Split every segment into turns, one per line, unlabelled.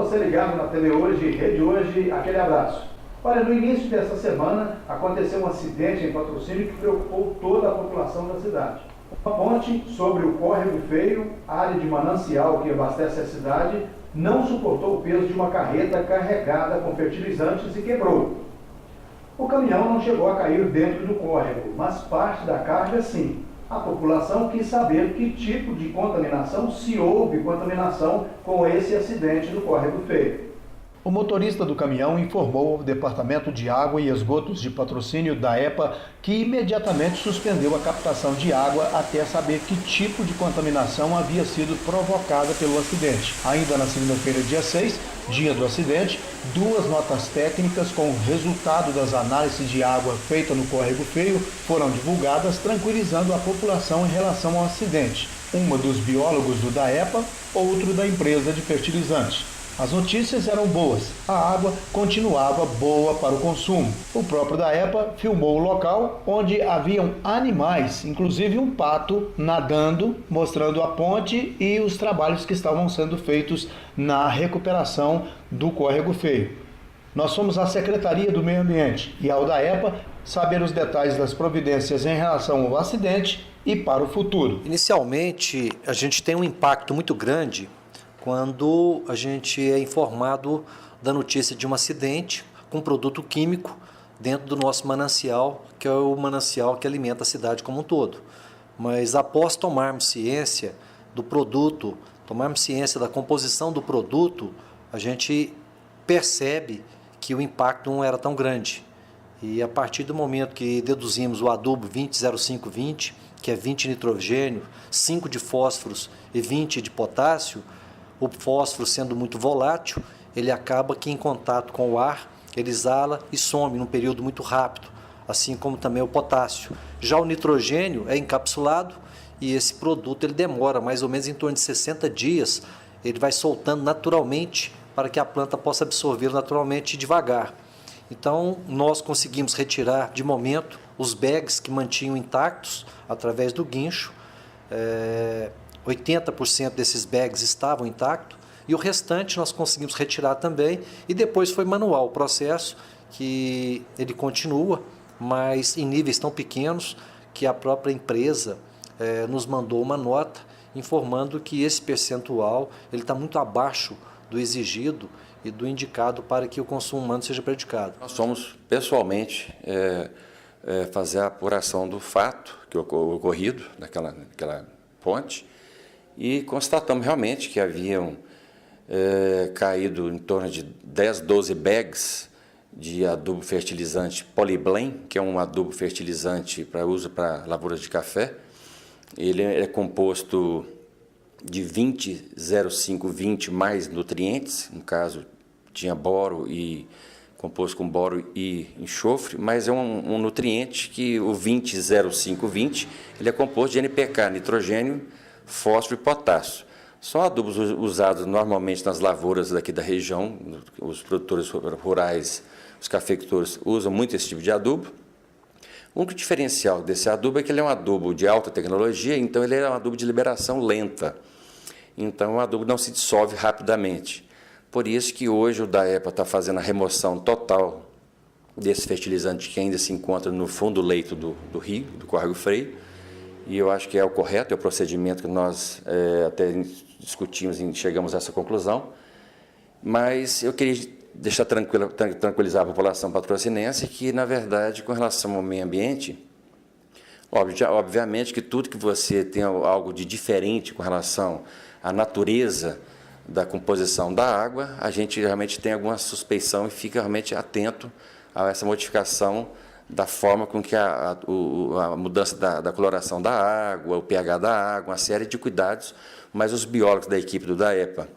você ligado na TV Hoje, Rede Hoje, aquele abraço. Olha, no início dessa semana aconteceu um acidente em Patrocínio que preocupou toda a população da cidade. Uma ponte sobre o Córrego Feio, área de manancial que abastece a cidade, não suportou o peso de uma carreta carregada com fertilizantes e quebrou. O caminhão não chegou a cair dentro do córrego, mas parte da carga sim. A população quis saber que tipo de contaminação, se houve contaminação com esse acidente no Córrego Feio. O motorista do caminhão informou ao Departamento de Água e Esgotos de Patrocínio da EPA que imediatamente suspendeu a captação de água até saber que tipo de contaminação havia sido provocada pelo acidente. Ainda na segunda-feira, dia 6, dia do acidente, 2 notas técnicas com o resultado das análises de água feitas no Córrego Feio foram divulgadas, tranquilizando a população em relação ao acidente. Uma dos biólogos do DAEPA, outro da empresa de fertilizantes. As notícias eram boas, a água continuava boa para o consumo. O próprio DAEPA filmou o local onde haviam animais, inclusive um pato nadando, mostrando a ponte e os trabalhos que estavam sendo feitos na recuperação do Córrego Feio. Nós fomos à Secretaria do Meio Ambiente e ao DAEPA saber os detalhes das providências em relação ao acidente e para o futuro.
Inicialmente, a gente tem um impacto muito grande quando a gente é informado da notícia de um acidente com produto químico dentro do nosso manancial, que é o manancial que alimenta a cidade como um todo. Mas após tomarmos ciência do produto, tomarmos ciência da composição do produto, a gente percebe que o impacto não era tão grande. E a partir do momento que deduzimos o adubo 200520, que é 20 de nitrogênio, 5 de fósforos e 20 de potássio, o fósforo, sendo muito volátil, ele acaba que em contato com o ar, ele exala e some num período muito rápido, assim como também o potássio. Já o nitrogênio é encapsulado e esse produto ele demora mais ou menos em torno de 60 dias, ele vai soltando naturalmente para que a planta possa absorver naturalmente e devagar. Então, nós conseguimos retirar de momento os bags que mantinham intactos através do guincho. 80% desses bags estavam intactos e o restante nós conseguimos retirar também e depois foi manual o processo, que ele continua, mas em níveis tão pequenos que a própria empresa nos mandou uma nota informando que esse percentual ele está muito abaixo do exigido e do indicado para que o consumo humano seja prejudicado.
Nós fomos pessoalmente fazer a apuração do fato que ocorrido naquela ponte, e constatamos realmente que haviam caído em torno de 10, 12 bags de adubo fertilizante Polyblend, que é um adubo fertilizante para uso para lavouras de café. Ele é composto de 20,05,20 mais nutrientes, no caso tinha boro e composto com boro e enxofre, mas é um nutriente que o 20,05,20 ele é composto de NPK, nitrogênio, fósforo e potássio. São adubos usados normalmente nas lavouras daqui da região, os produtores rurais, os cafeicultores usam muito esse tipo de adubo. O único diferencial desse adubo é que ele é um adubo de alta tecnologia, então ele é um adubo de liberação lenta. Então o adubo não se dissolve rapidamente. Por isso que hoje o DAEPA está fazendo a remoção total desse fertilizante que ainda se encontra no fundo do leito do rio, do Córrego Feio. E eu acho que é o correto, é o procedimento que nós até discutimos e chegamos a essa conclusão. Mas eu queria deixar tranquilizar a população patrocinense que, na verdade, com relação ao meio ambiente, obviamente que tudo que você tem algo de diferente com relação à natureza da composição da água, a gente realmente tem alguma suspeição e fica realmente atento a essa modificação da forma com que a mudança da coloração da água, o pH da água, uma série de cuidados, mas os biólogos da equipe do DAEPA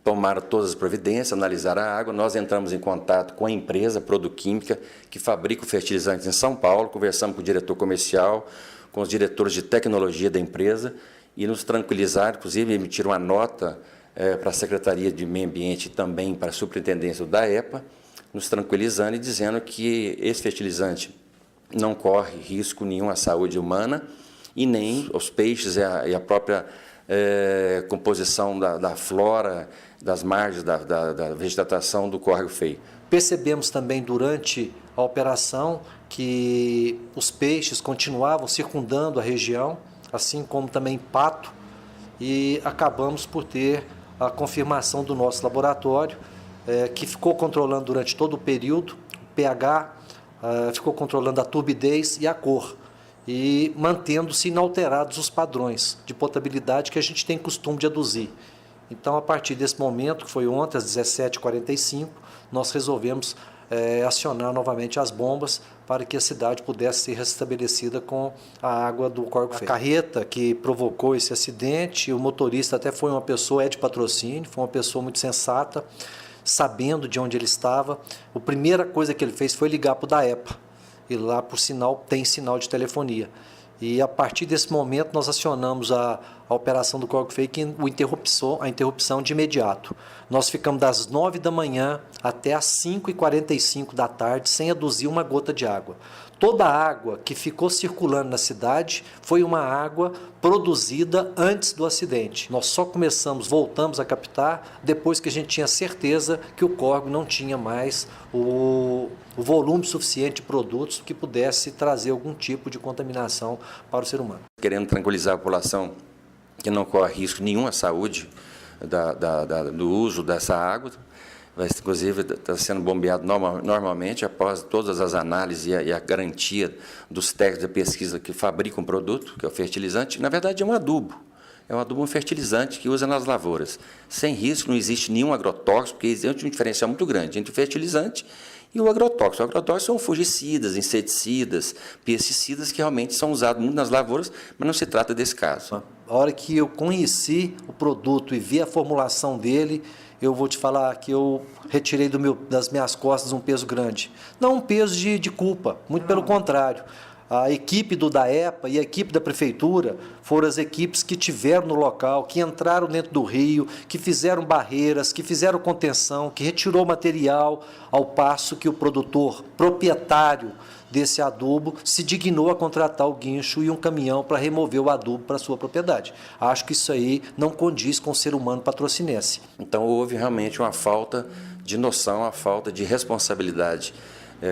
tomaram todas as providências, analisaram a água, nós entramos em contato com a empresa Produquímica, que fabrica o fertilizante em São Paulo, conversamos com o diretor comercial, com os diretores de tecnologia da empresa, e nos tranquilizaram, inclusive emitiram uma nota para a Secretaria de Meio Ambiente e também para a Superintendência do DAEPA, nos tranquilizando e dizendo que esse fertilizante não corre risco nenhum à saúde humana e nem aos peixes e a própria composição da flora, das margens, da vegetação do Córrego Feio.
Percebemos também durante a operação que os peixes continuavam circundando a região, assim como também pato, e acabamos por ter a confirmação do nosso laboratório, que ficou controlando durante todo o período o pH, ficou controlando a turbidez e a cor, e mantendo-se inalterados os padrões de potabilidade que a gente tem costume de aduzir. Então, a partir desse momento, que foi ontem, às 17h45, nós resolvemos acionar novamente as bombas para que a cidade pudesse ser restabelecida com a água do Córrego Feio. A carreta que provocou esse acidente, o motorista até foi uma pessoa, de patrocínio, foi uma pessoa muito sensata, sabendo de onde ele estava. A primeira coisa que ele fez foi ligar para o DAEPA, e lá, por sinal, tem sinal de telefonia. E a partir desse momento nós acionamos a operação do Córrego Feio, que a interrupção de imediato. Nós ficamos das 9 da manhã até as 5h45 da tarde sem aduzir uma gota de água. Toda a água que ficou circulando na cidade foi uma água produzida antes do acidente. Nós só voltamos a captar depois que a gente tinha certeza que o córrego não tinha mais o volume suficiente de produtos que pudesse trazer algum tipo de contaminação para o ser humano.
Querendo tranquilizar a população que não corre risco nenhum à saúde do uso dessa água, inclusive está sendo bombeado normalmente após todas as análises e a garantia dos técnicos de pesquisa que fabricam o produto, que é o fertilizante. Na verdade, é um adubo. É um adubo, um fertilizante que usa nas lavouras. Sem risco, não existe nenhum agrotóxico, porque existe um diferencial muito grande entre o fertilizante e o agrotóxico. O agrotóxico são fungicidas, inseticidas, pesticidas que realmente são usados muito nas lavouras, mas não se trata desse caso.
A hora que eu conheci o produto e vi a formulação dele, eu vou te falar que eu retirei das minhas costas um peso grande. Não um peso de culpa, muito pelo contrário. A equipe do DAEPA e a equipe da Prefeitura foram as equipes que tiveram no local, que entraram dentro do rio, que fizeram barreiras, que fizeram contenção, que retirou material, ao passo que o produtor proprietário desse adubo se dignou a contratar o guincho e um caminhão para remover o adubo para a sua propriedade. Acho que isso aí não condiz com o ser humano patrocinense.
Então houve realmente uma falta de noção, uma falta de responsabilidade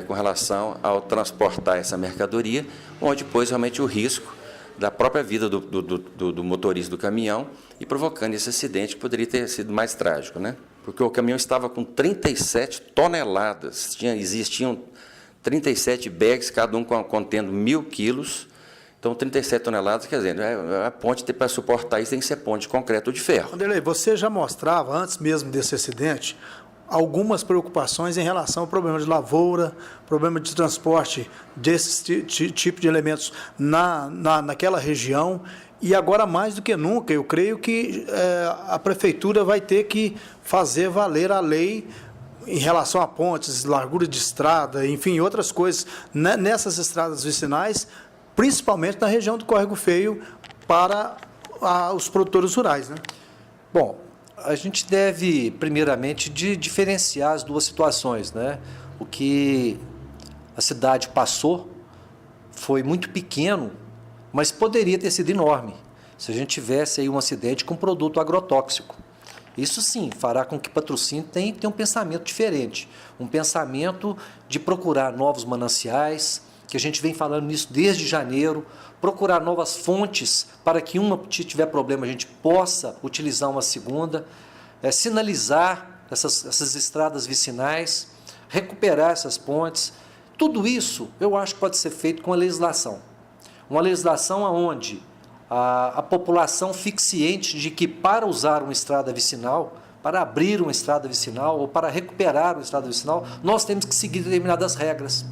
com relação ao transportar essa mercadoria, onde pôs realmente o risco da própria vida do motorista do caminhão e provocando esse acidente que poderia ter sido mais trágico, né? Porque o caminhão estava com 37 toneladas, existiam 37 bags, cada um contendo 1.000 quilos, então 37 toneladas, quer dizer, a ponte para suportar isso tem que ser ponte de concreto ou de ferro.
Vanderlei, você já mostrava, antes mesmo desse acidente, algumas preocupações em relação ao problema de lavoura, problema de transporte desse tipo de elementos naquela região, e agora mais do que nunca, eu creio que a Prefeitura vai ter que fazer valer a lei em relação a pontes, largura de estrada, enfim, outras coisas, nessas estradas vicinais, principalmente na região do Córrego Feio, para os produtores rurais, né?
Bom, a gente deve, primeiramente, diferenciar as duas situações, né? O que a cidade passou foi muito pequeno, mas poderia ter sido enorme se a gente tivesse aí um acidente com produto agrotóxico. Isso sim fará com que o patrocínio tenha um pensamento diferente, um pensamento de procurar novos mananciais, que a gente vem falando nisso desde janeiro, procurar novas fontes para que uma tiver problema a gente possa utilizar uma segunda, sinalizar essas estradas vicinais, recuperar essas pontes. Tudo isso eu acho que pode ser feito com a legislação. Uma legislação onde a população fique ciente de que para usar uma estrada vicinal, para abrir uma estrada vicinal ou para recuperar uma estrada vicinal, nós temos que seguir determinadas regras,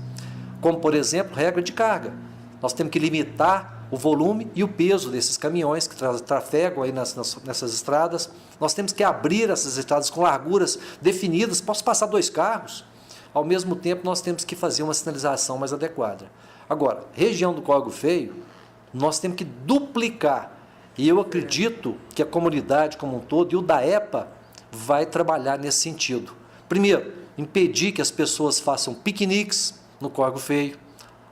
como, por exemplo, regra de carga. Nós temos que limitar o volume e o peso desses caminhões que trafegam aí nessas estradas. Nós temos que abrir essas estradas com larguras definidas, posso passar 2 carros. Ao mesmo tempo, nós temos que fazer uma sinalização mais adequada. Agora, região do Córrego Feio, nós temos que duplicar. E eu acredito que a comunidade como um todo e o DAEPA vai trabalhar nesse sentido. Primeiro, impedir que as pessoas façam piqueniques no Córrego Feio,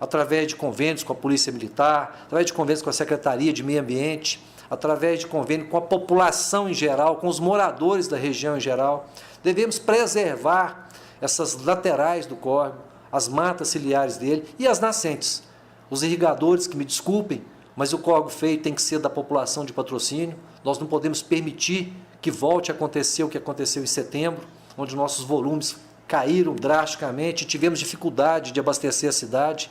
através de convênios com a Polícia Militar, através de convênios com a Secretaria de Meio Ambiente, através de convênio com a população em geral, com os moradores da região em geral. Devemos preservar essas laterais do córrego, as matas ciliares dele e as nascentes. Os irrigadores, que me desculpem, mas o córrego feio tem que ser da população de Patrocínio. Nós não podemos permitir que volte a acontecer o que aconteceu em setembro, onde nossos volumes caíram drasticamente, tivemos dificuldade de abastecer a cidade.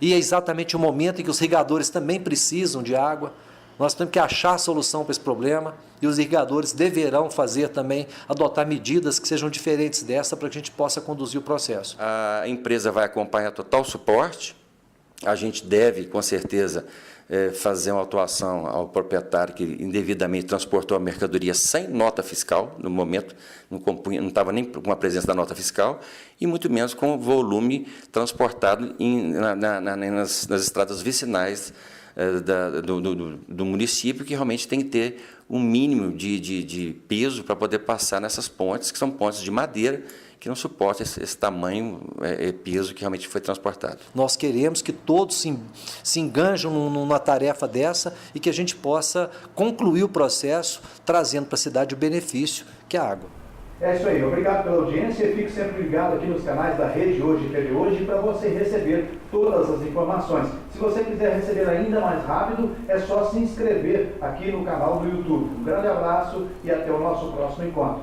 E é exatamente o momento em que os irrigadores também precisam de água. Nós temos que achar a solução para esse problema e os irrigadores deverão fazer também, adotar medidas que sejam diferentes dessa para que a gente possa conduzir o processo.
A empresa vai acompanhar total suporte. A gente deve, com certeza, fazer uma atuação ao proprietário que indevidamente transportou a mercadoria sem nota fiscal, no momento não estava nem com a presença da nota fiscal, e muito menos com o volume transportado nas estradas vicinais do município, que realmente tem que ter um mínimo de peso para poder passar nessas pontes, que são pontes de madeira, que não suportam esse tamanho, peso que realmente foi transportado.
Nós queremos que todos se enganjam numa tarefa dessa e que a gente possa concluir o processo, trazendo para a cidade o benefício que é a água.
É isso aí, obrigado pela audiência e fique sempre ligado aqui nos canais da Rede Hoje e TV Hoje para você receber todas as informações. Se você quiser receber ainda mais rápido, é só se inscrever aqui no canal do YouTube. Um grande abraço e até o nosso próximo encontro.